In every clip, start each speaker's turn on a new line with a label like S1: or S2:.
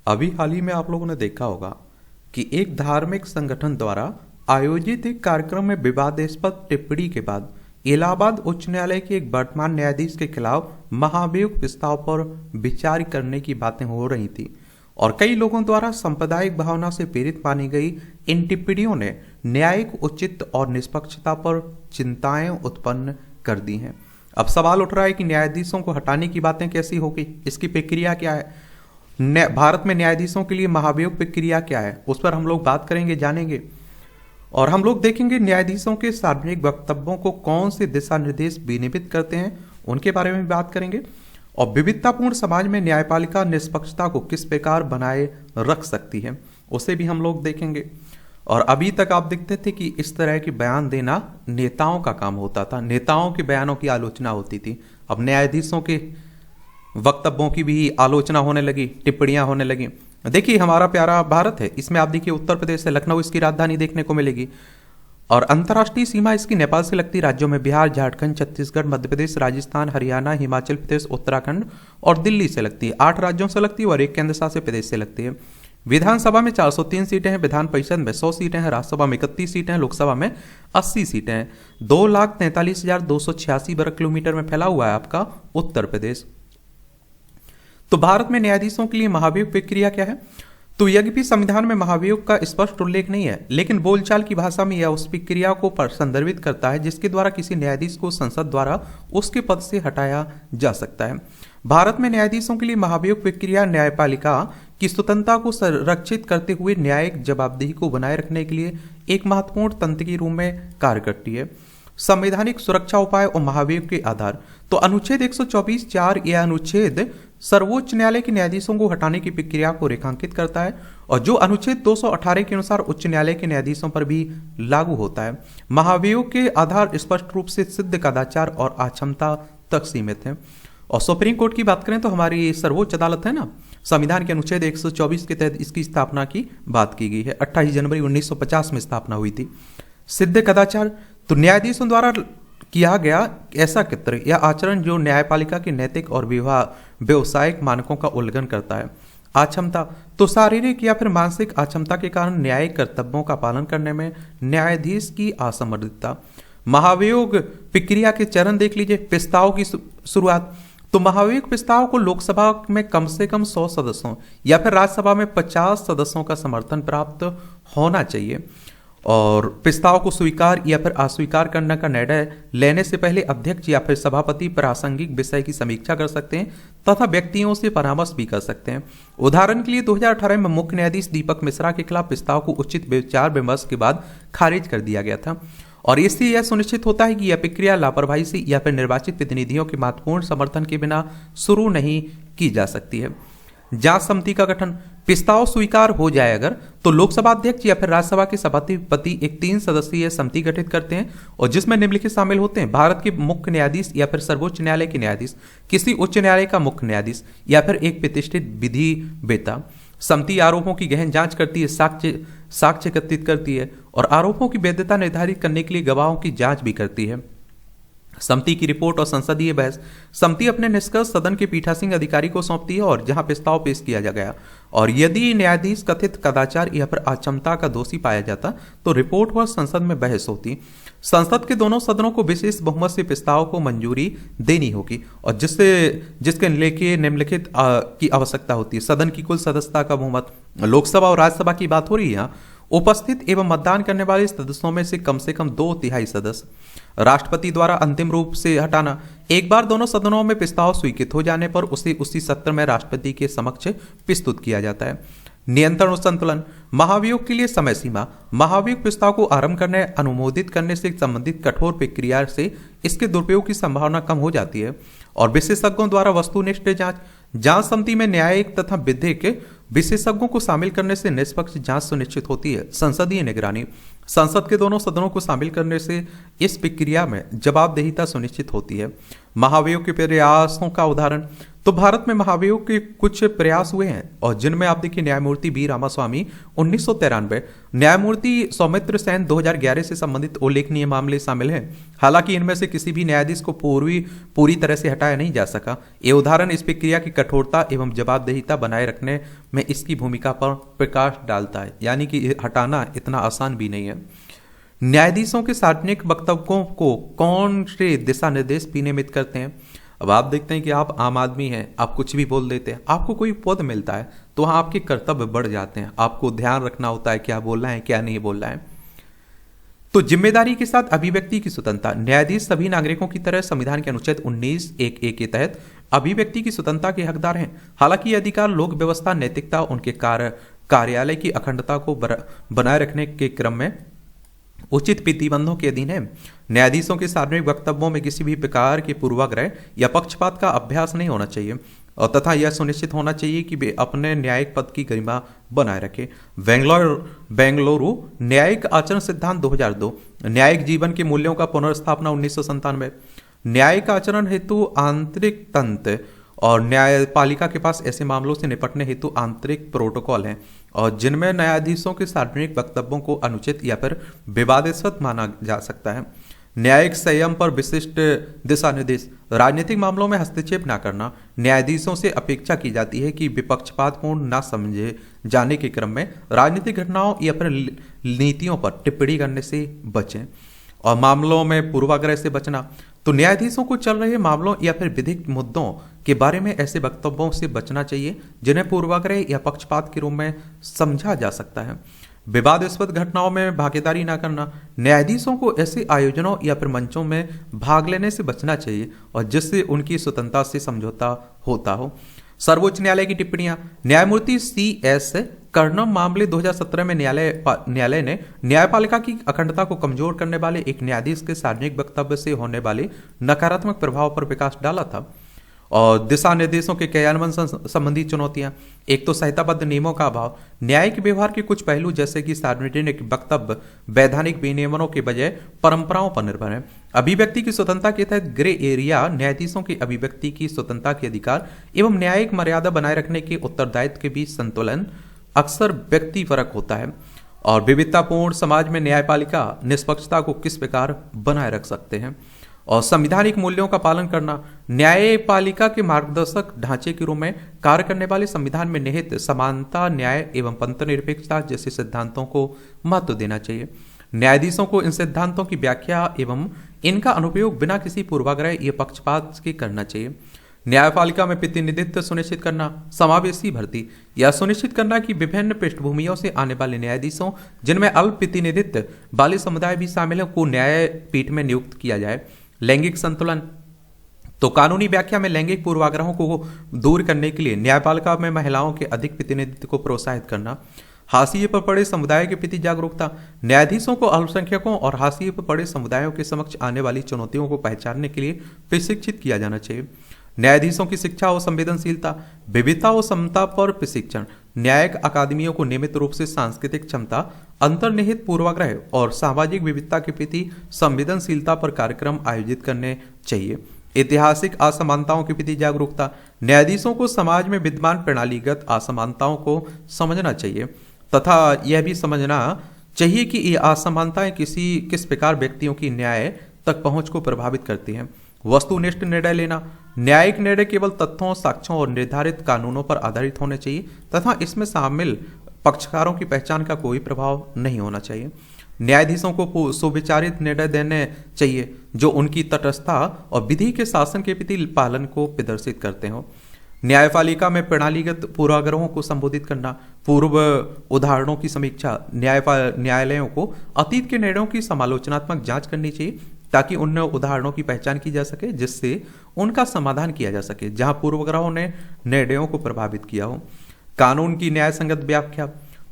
S1: अभी हाल ही में आप लोगों ने देखा होगा कि एक धार्मिक संगठन द्वारा आयोजित एक कार्यक्रम में विवादास्पद टिप्पणी के बाद इलाहाबाद उच्च न्यायालय के एक वर्तमान न्यायाधीश के खिलाफ महाभियोग प्रस्ताव पर विचार करने की बातें हो रही थी और कई लोगों द्वारा सांप्रदायिक भावना से प्रेरित मानी गई इन टिप्पणियों ने न्यायिक औचित्य और निष्पक्षता पर चिंताएं उत्पन्न कर दी हैं। अब सवाल उठ रहा है कि न्यायाधीशों को हटाने की बातें कैसी होगी, इसकी प्रक्रिया क्या है, भारत में न्यायाधीशों के लिए महाभियोग प्रक्रिया क्या है, उस पर हम लोग बात करेंगे, जानेंगे। और हम लोग देखेंगे न्यायाधीशों के सार्वजनिक वक्तव्यों को कौन से दिशा निर्देश विनियमित करते हैं, उनके बारे में बात करेंगे। और विविधतापूर्ण समाज में न्यायपालिका निष्पक्षता को किस प्रकार बनाए रख सकती है, उसे भी हम लोग देखेंगे। और अभी तक आप देखते थे कि इस तरह के बयान देना नेताओं का काम होता था, नेताओं के बयानों की आलोचना होती थी। अब न्यायाधीशों के वक्तव्यों की भी आलोचना होने लगी, टिप्पणियां होने लगी। देखिए हमारा प्यारा भारत है, इसमें आप देखिए उत्तर प्रदेश से लखनऊ इसकी राजधानी देखने को मिलेगी और अंतर्राष्ट्रीय सीमा इसकी नेपाल से लगती राज्यों में बिहार, झारखंड, छत्तीसगढ़, मध्य प्रदेश, राजस्थान, हरियाणा, हिमाचल प्रदेश, उत्तराखंड और दिल्ली से लगती है। 8 राज्यों से लगती है और 1 केंद्र शासित प्रदेश से लगती है। विधानसभा में 403 सीटें हैं, विधान परिषद में 100 सीटें हैं, राज्यसभा में 31 सीटें हैं, लोकसभा में 80 सीटें हैं। 2,43,286 वर्ग किलोमीटर में फैला हुआ है आपका उत्तर प्रदेश। तो भारत में न्यायाधीशों के लिए महाभियोग प्रक्रिया क्या है? तो यद्यपि संविधान में महाभियोग का स्पष्ट उल्लेख नहीं है, लेकिन बोलचाल की भाषा में यह उस प्रक्रिया को संदर्भित करता है जिसके द्वारा किसी न्यायाधीश को संसद द्वारा उसके पद से हटाया जा सकता है। भारत में न्यायाधीशों के लिए महाभियोग प्रक्रिया न्यायपालिका की स्वतंत्रता को संरक्षित करते हुए न्यायिक जवाबदेही को बनाए रखने के लिए एक महत्वपूर्ण तंत्र के रूप में कार्य करती है। संवैधानिक सुरक्षा उपाय और महाभियोग के आधार। तो अनुच्छेद 124(4) यह अनुच्छेद सर्वोच्च न्यायालय के न्यायाधीशों को हटाने की प्रक्रिया को रेखांकित करता है और जो अनुच्छेद 218 के अनुसार उच्च न्यायालय के न्यायाधीशों पर भी लागू होता है। महाभियोग के आधार स्पष्ट रूप से सिद्ध कदाचार और अक्षमता तक सीमित है। और सुप्रीम कोर्ट की बात करें तो हमारी सर्वोच्च अदालत है ना, संविधान के अनुच्छेद 124 के तहत इसकी स्थापना की बात की गई है। 28 जनवरी 1950 में स्थापना हुई थी। सिद्ध कदाचार तो न्यायाधीशों द्वारा किया गया ऐसा कृत्य या आचरण जो न्यायपालिका के नैतिक और व्यवसायिक मानकों का उल्लंघन करता है। अक्षमता तो शारीरिक या फिर मानसिक अक्षमता के कारण न्यायिक कर्तव्यों का पालन करने में न्यायाधीश की असमर्थता। महाभियोग प्रक्रिया के चरण देख लीजिए। प्रस्ताव की शुरुआत तो महाभियोग प्रस्ताव को लोकसभा में कम से कम 100 सदस्यों या फिर राज्यसभा में 50 सदस्यों का समर्थन प्राप्त होना चाहिए और प्रस्ताव को स्वीकार या फिर अस्वीकार करने का निर्णय लेने से पहले अध्यक्ष या फिर सभापति प्रासंगिक विषय की समीक्षा कर सकते हैं तथा व्यक्तियों से परामर्श भी कर सकते हैं। उदाहरण के लिए 2018 में मुख्य न्यायाधीश दीपक मिश्रा के खिलाफ प्रस्ताव को उचित विचार विमर्श के बाद खारिज कर दिया गया था और इससे यह सुनिश्चित होता है कि यह प्रक्रिया लापरवाही से या फिर निर्वाचित प्रतिनिधियों के महत्वपूर्ण समर्थन के बिना शुरू नहीं की जा सकती है। जांच समिति का गठन। प्रस्ताव स्वीकार हो जाए अगर तो लोकसभा अध्यक्ष या फिर राज्यसभा के सभापति एक 3 सदस्यीय समिति गठित करते हैं और जिसमें निम्नलिखित शामिल होते हैं: भारत के मुख्य न्यायाधीश या फिर सर्वोच्च न्यायालय के न्यायाधीश, किसी उच्च न्यायालय का मुख्य न्यायाधीश या फिर एक प्रतिष्ठित विधि वेत्ता। समिति आरोपों की गहन जांच करती है, साक्ष्य एकत्रित करती है और आरोपों की वैधता निर्धारित करने के लिए गवाहों की जांच भी करती है। समिति की रिपोर्ट और संसदीय बहस। समिति अपने निष्कर्ष सदन के पीठासीन अधिकारी को सौंपती है और जहां प्रस्ताव पेश किया जा गया और यदि न्यायाधीश कथित कदाचार या फिर अक्षमता का दोषी पाया जाता तो रिपोर्ट पर संसद में बहस होती। संसद के दोनों सदनों को विशेष बहुमत से प्रस्ताव को मंजूरी देनी होगी और जिसके लेके निम्नलिखित की आवश्यकता होती है: सदन की कुल सदस्यता का बहुमत। लोकसभा और राज्यसभा की बात हो रही है यहाँ। उपस्थित एवं मतदान करने वाले सदस्यों में से कम 2/3 सदस्य। राष्ट्रपति द्वारा अंतिम रूप से हटाना। एक बार दोनों सदनों में प्रस्ताव स्वीकृत हो जाने पर उसे उसी सत्र में राष्ट्रपति के समक्ष प्रस्तुत किया जाता है। नियंत्रण और संतुलन। महाभियोग के लिए समय सीमा। महाभियोग प्रस्ताव को आरंभ करने, अनुमोदित करने से संबंधित कठोर प्रक्रिया से इसके दुरुपयोग की संभावना कम हो जाती है और विशेषज्ञों द्वारा वस्तुनिष्ठ जांच समिति में न्यायिक तथा विधिक विशेषज्ञों को शामिल करने से निष्पक्ष जांच सुनिश्चित होती है। संसदीय निगरानी। संसद के दोनों सदनों को शामिल करने से इस प्रक्रिया में जवाबदेहिता सुनिश्चित होती है। महाभियोग के प्रयासों का उदाहरण तो भारत में महाभियोग के कुछ प्रयास हुए हैं और जिनमें आप देखिए न्यायमूर्ति बी रामास्वामी 1993, न्यायमूर्ति सौमित्र सेन 2011 से संबंधित उल्लेखनीय मामले शामिल हैं। हालांकि इनमें से किसी भी न्यायाधीश को पूरी तरह से हटाया नहीं जा सका। ये उदाहरण इस प्रक्रिया की कठोरता एवं जवाबदेहिता बनाए रखने में इसकी भूमिका पर प्रकाश डालता है, यानी कि हटाना इतना आसान भी नहीं है। न्यायाधीशों के सार्वजनिक वक्तव्यों को कौन से दिशा निर्देश विनियमित करते हैं? अब आप देखते हैं कि आप आम आदमी हैं, आप कुछ भी बोल देते हैं, आपको कोई पद मिलता है तो वहां आपके कर्तव्य बढ़ जाते हैं, आपको ध्यान रखना होता है क्या बोलना है क्या नहीं बोलना है। तो जिम्मेदारी के साथ अभिव्यक्ति की स्वतंत्रता। न्यायाधीश सभी नागरिकों की तरह संविधान के अनुच्छेद 19(1)(a) के तहत अभिव्यक्ति की स्वतंत्रता के हकदार हैं। हालांकि यह अधिकार लोक व्यवस्था, नैतिकता, उनके कार्यालय की अखंडता को बनाए रखने के क्रम में उचित प्रतिबंधों के अधीन है। न्यायाधीशों के सार्वजनिक वक्तव्यों में किसी भी प्रकार के पूर्वाग्रह या पक्षपात का अभ्यास नहीं होना चाहिए और तथा यह सुनिश्चित होना चाहिए कि वे अपने न्यायिक पद की गरिमा बनाए रखें। बेंगलुरु न्यायिक आचरण सिद्धांत 2002, न्यायिक जीवन के मूल्यों का पुनर्स्थापना 1997, न्यायिक आचरण हेतु आंतरिक तंत्र और न्यायपालिका के पास ऐसे मामलों से निपटने हेतु आंतरिक प्रोटोकॉल हैं और जिनमें न्यायाधीशों के सार्वजनिक वक्तव्यों को अनुचित या फिर विवादास्पद माना जा सकता है। न्यायिक संयम पर विशिष्ट दिशा निर्देश। राजनीतिक मामलों में हस्तक्षेप न करना। न्यायाधीशों से अपेक्षा की जाती है कि विपक्षपातपूर्ण न समझे जाने के क्रम में राजनीतिक घटनाओं या फिर नीतियों पर टिप्पणी करने से बचें और मामलों में पूर्वाग्रह से बचना। तो न्यायाधीशों को चल रहे मामलों या फिर विधिक मुद्दों के बारे में ऐसे वक्तव्यों से बचना चाहिए जिन्हें पूर्वाग्रह या पक्षपात के रूप में समझा जा सकता है। विवादास्पद घटनाओं में भागीदारी न करना। न्यायाधीशों को ऐसे आयोजनों या फिर मंचों में भाग लेने से बचना चाहिए और जिससे उनकी स्वतंत्रता से समझौता होता हो। सर्वोच्च न्यायालय की टिप्पणियां। न्यायमूर्ति CS कर्णम मामले 2017 में न्यायालय ने न्यायपालिका की अखंडता को कमजोर करने वाले एक न्यायाधीश के सार्वजनिक वक्तव्य से होने वाले नकारात्मक प्रभाव पर प्रकाश डाला था। और दिशा निर्देशों के क्रियान्वयन संबंधी चुनौतियां। एक तो संहिताबद्ध नियमों का अभाव। न्यायिक व्यवहार के कुछ पहलू जैसे कि सार्वजनिक वक्तव्य वैधानिक विनियमनों के बजाय परंपराओं पर निर्भर है। अभिव्यक्ति की स्वतंत्रता के तहत ग्रे एरिया। न्यायाधीशों की अभिव्यक्ति की स्वतंत्रता के अधिकार एवं न्यायिक मर्यादा बनाए रखने के उत्तरदायित्व के बीच संतुलन अक्सर व्यक्तिपरक होता है। और विविधतापूर्ण समाज में न्यायपालिका निष्पक्षता को किस प्रकार बनाए रख सकते हैं। और संवैधानिक मूल्यों का पालन करना। न्यायपालिका के मार्गदर्शक ढांचे के रूप में कार्य करने वाले संविधान में निहित समानता, न्याय एवं पंथनिरपेक्षता जैसे सिद्धांतों को महत्व देना चाहिए। न्यायाधीशों को इन सिद्धांतों की व्याख्या एवं इनका अनुप्रयोग बिना किसी पूर्वाग्रह या पक्षपात के करना चाहिए। न्यायपालिका में प्रतिनिधित्व सुनिश्चित करना। समावेशी भर्ती। यह सुनिश्चित करना कि विभिन्न पृष्ठभूमियों से आने वाले न्यायाधीशों जिनमें अल्प प्रतिनिधित्व वाले समुदाय भी शामिल हैं को न्यायपीठ में नियुक्त किया जाए। लैंगिक संतुलन। तो कानूनी व्याख्या में लैंगिक पूर्वाग्रहों को दूर करने के लिए न्यायपालिका में महिलाओं के अधिक प्रतिनिधित्व को प्रोत्साहित करना। हाशिए पर पड़े समुदाय के प्रति जागरूकता। न्यायाधीशों को अल्पसंख्यकों और हाशिए पर पड़े समुदायों के समक्ष आने वाली चुनौतियों को पहचानने के लिए प्रशिक्षित किया जाना चाहिए। न्यायाधीशों की शिक्षा और संवेदनशीलता। विविधता और समता पर प्रशिक्षण। न्यायिक अकादमियों को नियमित रूप से सांस्कृतिक क्षमता, अंतर्निहित पूर्वाग्रह और सामाजिक विविधता के प्रति संवेदनशीलता पर कार्यक्रम आयोजित करने चाहिए। ऐतिहासिक असमानताओं के प्रति जागरूकता। न्यायाधीशों को समाज में विद्यमान प्रणालीगत असमानताओं को समझना चाहिए तथा यह भी समझना चाहिए कि ये असमानताएं किस प्रकार व्यक्तियों की न्याय तक पहुंच को प्रभावित करती हैं। वस्तुनिष्ठ निर्णय लेना। न्यायिक निर्णय केवल तथ्यों, साक्ष्यों और निर्धारित कानूनों पर आधारित होने चाहिए तथा इसमें शामिल पक्षकारों की पहचान का कोई प्रभाव नहीं होना चाहिए। न्यायाधीशों को सुविचारित निर्णय देने चाहिए जो उनकी तटस्थता और विधि के शासन के प्रति पालन को प्रदर्शित करते हो। न्यायपालिका में प्रणालीगत पूर्वाग्रहों को संबोधित करना। पूर्व उदाहरणों की समीक्षा। न्यायालयों को अतीत के निर्णयों की समालोचनात्मक जांच करनी चाहिए ताकि उन उदाहरणों की पहचान की जा सके जिससे उनका समाधान किया जा सके जहां पूर्वाग्रहों ने निर्णयों को प्रभावित किया हो। कानून की न्याय संगत व्याख्या।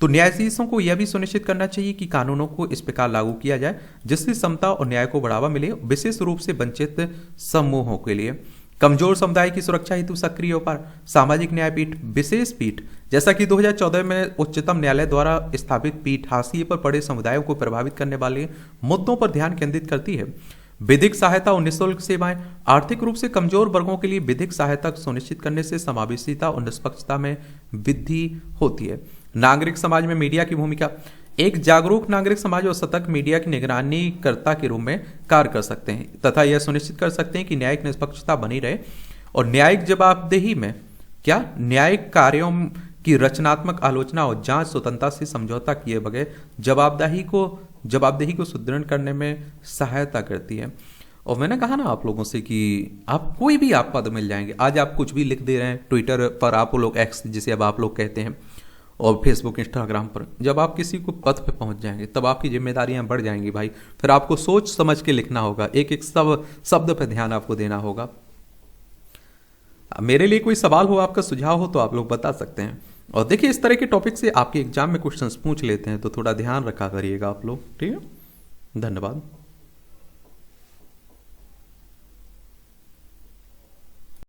S1: तो न्यायाधीशों को यह भी सुनिश्चित करना चाहिए कि कानूनों को इस प्रकार लागू किया जाए जिससे समता और न्याय को बढ़ावा मिले, विशेष रूप से वंचित समूहों के लिए। कमजोर समुदाय की सुरक्षा हेतु सक्रिय उपाय। सामाजिक न्यायपीठ। विशेष पीठ। जैसा कि 2014 में उच्चतम न्यायालय द्वारा स्थापित पीठ हाशिए पर पड़े समुदायों को प्रभावित करने वाले मुद्दों पर ध्यान केंद्रित करती है। विधिक सहायता और निःशुल्क सेवाएं, आर्थिक रूप से कमजोर वर्गों के लिए विधिक सहायता सुनिश्चित करने से समावेशिता और निष्पक्षता में वृद्धि होती है। नागरिक समाज में मीडिया की भूमिका, एक जागरूक नागरिक समाज और सतर्क मीडिया की निगरानी कर्ता के रूप में कार्य कर सकते हैं तथा यह सुनिश्चित कर सकते हैं कि न्यायिक निष्पक्षता बनी रहे और न्यायिक जवाबदेही में न्यायिक कार्यों की रचनात्मक आलोचना और जांच स्वतंत्रता से समझौता किए बगैर जवाबदेही को सुदृढ़ करने में सहायता करती है। और मैंने कहा ना आप लोगों से कि आप कोई भी आप पद मिल जाएंगे, आज आप कुछ भी लिख दे रहे हैं ट्विटर पर, आप लोग एक्स जिसे अब आप लोग कहते हैं, और फेसबुक इंस्टाग्राम पर, जब आप किसी को पद पे पहुंच जाएंगे तब आपकी जिम्मेदारियां बढ़ जाएंगी भाई। फिर आपको सोच समझ के लिखना होगा, एक एक शब्द पे ध्यान आपको देना होगा। मेरे लिए कोई सवाल हो, आपका सुझाव हो तो आप लोग बता सकते हैं। और देखिए इस तरह के टॉपिक से आपके एग्जाम में क्वेश्चंस पूछ लेते हैं तो थोड़ा ध्यान रखा करिएगा आप लोग, ठीक है। धन्यवाद।